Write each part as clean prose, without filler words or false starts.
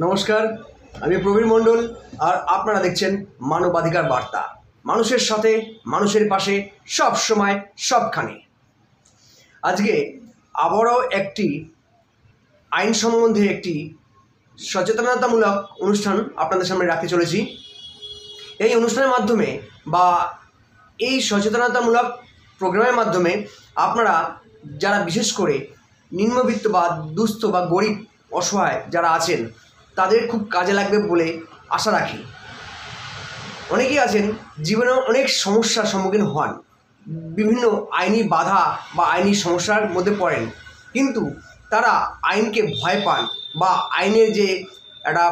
নমস্কার, আমি প্রবীর মণ্ডল আর আপনারা দেখছেন মানবাধিকার বার্তা। মানুষের সাথে, মানুষের পাশে, সব সময়, সবখানে। আজকে আবারও একটি আইন সম্বন্ধে একটি সচেতনতামূলক অনুষ্ঠান আপনাদের সামনে রাখতে চলেছি। এই অনুষ্ঠানের মাধ্যমে বা এই সচেতনতামূলক প্রোগ্রামের মাধ্যমে আপনারা যারা বিশেষ করে নিম্নবিত্ত বা দুস্থ বা গরিব অসহায় যারা আছেন তাদের খুব কাজে লাগবে বলে আশা রাখি। অনেকেই আছেন জীবনে অনেক সমস্যার সম্মুখীন হন, বিভিন্ন আইনি বাধা বা আইনি সমস্যার মধ্যে পড়েন, কিন্তু তারা আইনকে ভয় পান বা আইনের যে একটা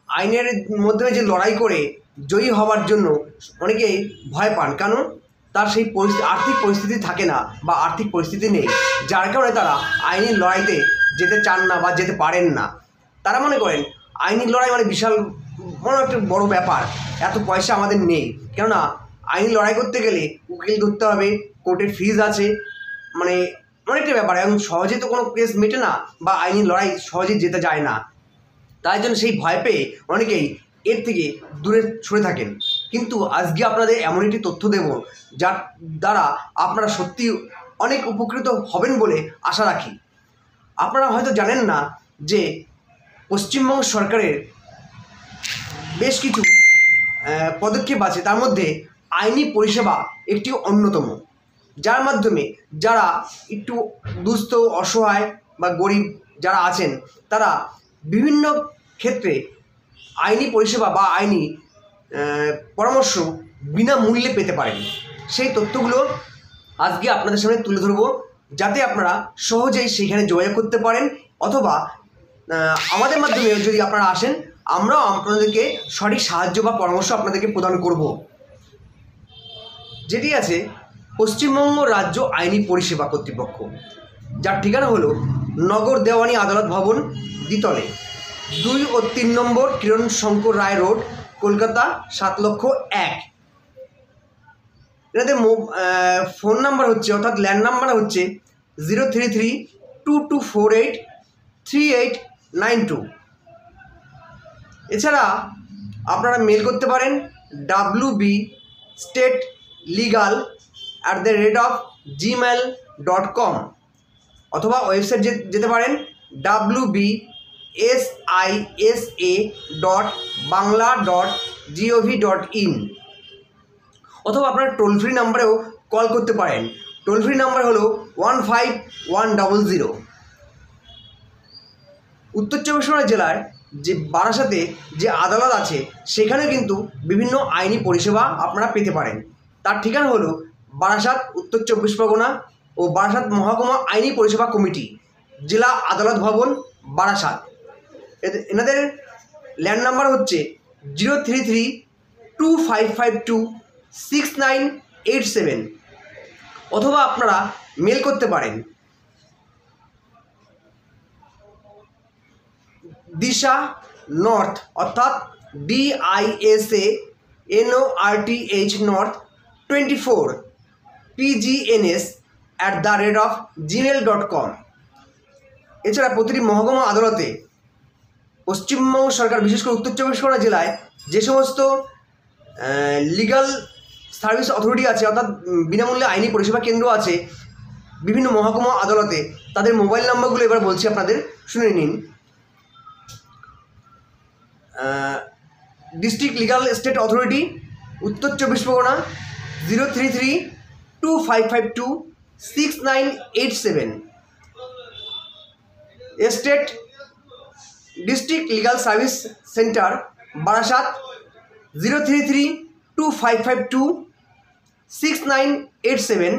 আইনের মধ্যে যে লড়াই করে জয়ী হওয়ার জন্য অনেকেই ভয় পান, কারণ তার সেই আর্থিক পরিস্থিতি থাকে না বা আর্থিক পরিস্থিতি নেই, যার কারণে তারা আইনি লড়াইতে যেতে চান না বা যেতে পারেন না। তারা মনে করেন আইনি লড়াই মানে বিশাল একটা বড় ব্যাপার, এত পয়সা আমাদের নেই, কেননা আইনি লড়াই করতে গেলে উকিল ধরতে হবে, কোর্টের ফিজ আছে, মানে অনেকটা ব্যাপার, এবং সহজে তো কোনো কেস মেটে না বা আইনি লড়াই সহজে যেতে যায় না। তাই জন্য সেই ভয় পেয়ে অনেকেই এর থেকে দূরে সরে থাকেন। কিন্তু আজকে আপনাদের এমন একটি তথ্য দেব যার দ্বারা আপনারা সত্যি অনেক উপকৃত হবেন বলে আশা রাখি। আপনারা হয়তো জানেন না যে পশ্চিমবঙ্গ সরকারের বেশ কিছু পদক্ষেপ আছে, তার মধ্যে আইনি পরিষেবা একটি অন্যতম, যার মাধ্যমে যারা একটু দুস্থ, অসহায় বা গরিব যারা আছেন তারা বিভিন্ন ক্ষেত্রে আইনি পরিষেবা বা আইনি পরামর্শ বিনামূল্যে পেতে পারেন। সেই তথ্যগুলো আজকে আপনাদের সামনে তুলে ধরব, যাতে আপনারা সহজেই সেখানে যোগাযোগ করতে পারেন, অথবা আমাদের মাধ্যমে যদি আপনারা আসেন আমরাও আপনাদেরকে সঠিক সাহায্য বা পরামর্শ আপনাদেরকে প্রদান করব। যেটি আছে পশ্চিমবঙ্গ রাজ্য আইনি পরিষেবা কর্তৃপক্ষ, যার ঠিকানা হলো নগর দেওয়ানি আদালত ভবন, দ্বিতলে, 2 ও 3 নম্বর কিরণ শঙ্কর রায় রোড, কলকাতা 7,00,001। এনাদের ফোন নাম্বার হচ্ছে, অর্থাৎ ল্যান্ড নাম্বার হচ্ছে 03322483892। এছাড়া আপনারা মেল করতে পারেন wbstatelegal@gmail.com, অথবা ওয়েবসাইট যেতে পারেন wbsisa.bangla.gov.in, অথবা আপনার টোল ফ্রি নাম্বারেও কল করতে পারেন। টোল ফ্রি নাম্বার হলো 15100। উত্তর চব্বিশ পরগনা জেলার যে বারাসাতে যে আদালত আছে সেখানে কিন্তু বিভিন্ন আইনি পরিষেবা আপনারা পেতে পারেন। তার ঠিকানা হলো বারাসাত, উত্তর চব্বিশ পরগনা ও বারাসাত মহকুমা আইনি পরিষেবা কমিটি, জেলা আদালত ভবন, বারাসাত। এনাদের ল্যান্ড নাম্বার হচ্ছে 03325526987, অথবা আপনারা মেল করতে পারেন দিশা নর্থ, অর্থাৎ DISA NORTH 24 PGNS@gmail.com। এছাড়া প্রতিটি মহকুমা আদালতে পশ্চিমবঙ্গ সরকার, বিশেষ করে উত্তর চব্বিশ পরগনা জেলায় যে সমস্ত লিগাল সার্ভিস অথরিটি আছে, অর্থাৎ বিনামূল্যে আইনি পরিষেবা কেন্দ্র আছে বিভিন্ন মহকুমা আদালতে, তাদের মোবাইল নাম্বারগুলো এবার বলছি, আপনাদের শুনে নিন। District legal estate authority, Uttar Chabbish Pargana 03325526987। State district legal service centre, Barasat 03325526987।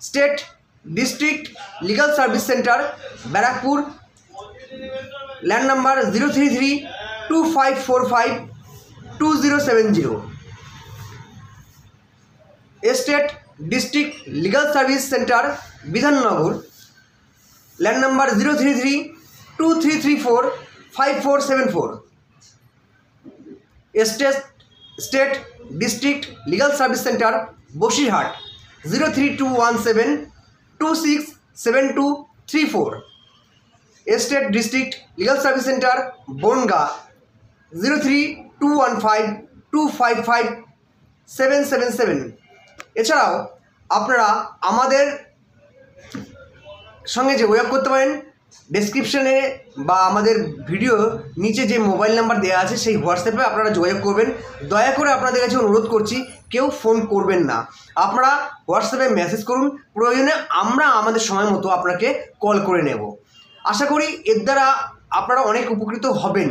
State district legal service centre, Barrackpore, land number 03325452070। State district legal service centre, Bidhannagar, land number 03323345474। State district legal service centre, Basirhat, 0321726 7234। State district legal service centre Bongaon 03215255777। এছাড়াও আপনারা আমাদের সঙ্গে যোগাযোগ করতে পারেন ডেসক্রিপশনে বা আমাদের ভিডিও নিচে যে মোবাইল নাম্বার দেওয়া আছে সেই হোয়াটসঅ্যাপে আপনারা যোগাযোগ করবেন। দয়া করে আপনাদের কাছে অনুরোধ করছি কেউ ফোন করবেন না, আপনারা হোয়াটসঅ্যাপে মেসেজ করুন, প্রয়োজনে আমরা আমাদের সময় মতো আপনাকে কল করে নেব। আশা করি এর দ্বারা আপনারা অনেক উপকৃত হবেন।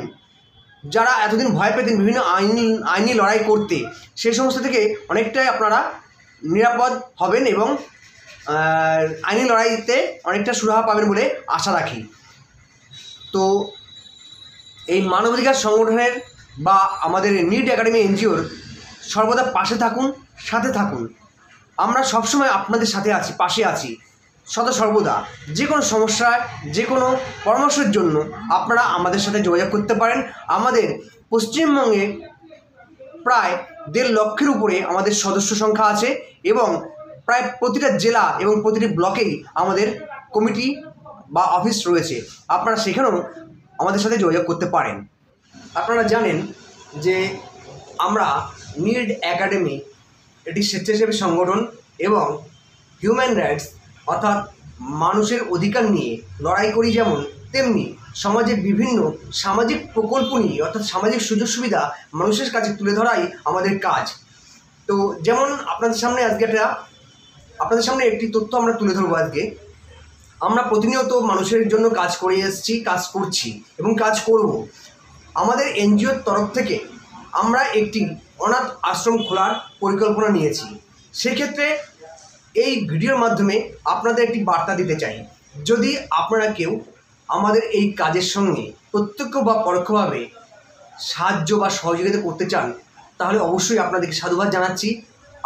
যারা এতদিন ভয় পেতেন বিভিন্ন আইনি লড়াই করতে, সেই সমস্ত থেকে অনেকটাই আপনারা নিরাপদ হবেন এবং আইনি লড়াইতে অনেকটা সুরাহা পাবেন বলে আশা রাখি। তো এই মানবাধিকার সংগঠনের বা আমাদের নিট একাডেমি এনজিওর সর্বদা পাশে থাকুন, সাথে থাকুন। আমরা সবসময় আপনাদের সাথে আছি, পাশে আছি সদা সর্বদা। যে কোনো সমস্যায়, যে কোনো পরামর্শের জন্য আপনারা আমাদের সাথে যোগাযোগ করতে পারেন। আমাদের পশ্চিমবঙ্গে প্রায় 1.5 লক্ষের উপরে আমাদের সদস্য সংখ্যা আছে এবং প্রায় প্রতিটা জেলা এবং প্রতিটি ব্লকেই আমাদের কমিটি বা অফিস রয়েছে। আপনারা সেখানেও আমাদের সাথে যোগাযোগ করতে পারেন। আপনারা জানেন যে আমরা নিট একাডেমি এটি স্বেচ্ছাসেবী সংগঠন এবং হিউম্যান রাইটস অর্থাৎ মানুষের অধিকার নিয়ে লড়াই করি, যেমন তেমনি সমাজের বিভিন্ন সামাজিক প্রকল্প নিয়ে অর্থাৎ সামাজিক সুযোগ সুবিধা মানুষের কাছে তুলে ধরাই আমাদের কাজ। তো যেমন আপনাদের সামনে একটি তথ্য আমরা তুলে ধরবো আজকে। আমরা প্রতিনিয়ত মানুষের জন্য কাজ করে এসেছি, কাজ করছি এবং কাজ করব। আমাদের এনজিওর তরফ থেকে আমরা একটি অনাথ আশ্রম খোলার পরিকল্পনা নিয়েছি। সেক্ষেত্রে এই ভিডিওর মাধ্যমে আপনাদের একটি বার্তা দিতে চাই, যদি আপনারা কেউ আমাদের এই কাজের সঙ্গে প্রত্যক্ষ বা পরোক্ষভাবে সাহায্য বা সহযোগিতা করতে চান, তাহলে অবশ্যই আপনাদেরকে সাধুবাদ জানাচ্ছি।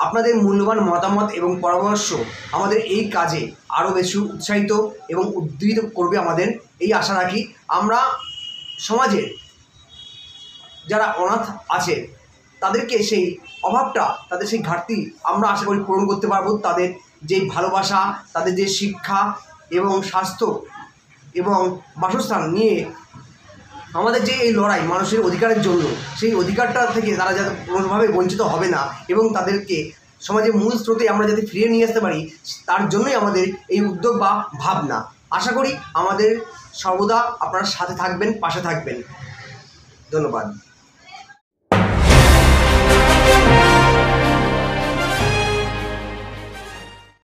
আপনাদের মূল্যবান মতামত এবং পরামর্শ আমাদের এই কাজে আরও বেশি উৎসাহিত এবং উদ্দীপিত করবে আমাদের, এই আশা রাখি। আমরা সমাজের যারা অনাথ আছে তাদেরকে সেই অভাবটা, তাদের সেই ঘাটতি আমরা আশা করি পূরণ করতে পারবো। তাদের যে ভালোবাসা, তাদের যে শিক্ষা এবং স্বাস্থ্য এবং বাসস্থান নিয়ে আমাদের যে এই লড়াই মানুষের অধিকারের জন্য, সেই অধিকারটা থেকে তারা যাতে কোনোভাবে বঞ্চিত হবে না এবং তাদেরকে সমাজের মূল স্রোতে আমরা যাতে ফিরিয়ে নিয়ে আসতে পারি, তার জন্যই আমাদের এই উদ্যোগ বা ভাবনা। আশা করি আমাদের সর্বদা আপনারা সাথে থাকবেন, পাশে থাকবেন। ধন্যবাদ।